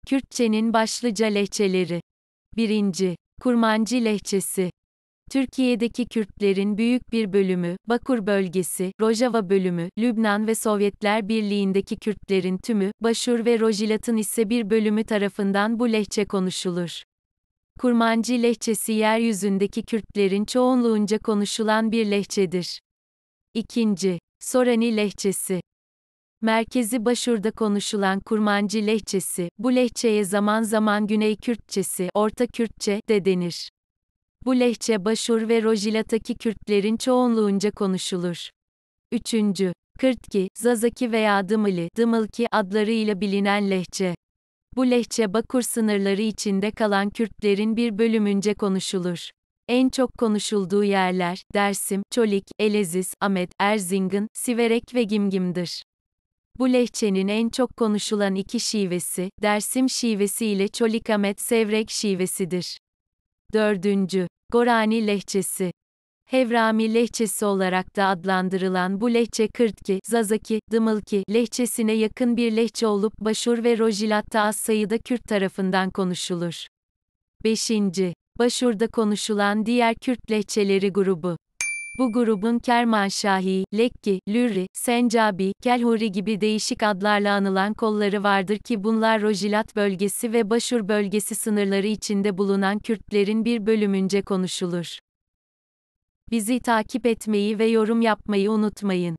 Kürtçenin başlıca lehçeleri. 1. Kurmancı lehçesi. Türkiye'deki Kürtlerin büyük bir bölümü, Bakur bölgesi, Rojava bölümü, Lübnan ve Sovyetler Birliği'ndeki Kürtlerin tümü, Başur ve Rojilat'ın ise bir bölümü tarafından bu lehçe konuşulur. Kurmancı lehçesi yeryüzündeki Kürtlerin çoğunluğunca konuşulan bir lehçedir. 2. Sorani lehçesi. Merkezi Başur'da konuşulan Kurmancı lehçesi, bu lehçeye zaman zaman Güney Kürtçesi, Orta Kürtçe de denir. Bu lehçe Başur ve Rojilat'taki Kürtlerin çoğunluğunca konuşulur. 3. Kırtki, Zazaki veya Dımılki adlarıyla bilinen lehçe. Bu lehçe Bakur sınırları içinde kalan Kürtlerin bir bölümünce konuşulur. En çok konuşulduğu yerler, Dersim, Çolik, Elezis, Amed, Erzincan, Siverek ve Gimgim'dir. Bu lehçenin en çok konuşulan iki şivesi, Dersim şivesi ile Çolik-Amed Sevrek şivesidir. 4. Gorani lehçesi. Hevrami lehçesi olarak da adlandırılan bu lehçe Kırtki, Zazaki, Dımılki lehçesine yakın bir lehçe olup Başur ve Rojilat'ta az sayıda Kürt tarafından konuşulur. 5. Başur'da konuşulan diğer Kürt lehçeleri grubu. Bu grubun Kermanşahi, Lekki, Lürri, Sencabi, Kelhuri gibi değişik adlarla anılan kolları vardır ki bunlar Rojilat bölgesi ve Başur bölgesi sınırları içinde bulunan Kürtlerin bir bölümünce konuşulur. Bizi takip etmeyi ve yorum yapmayı unutmayın.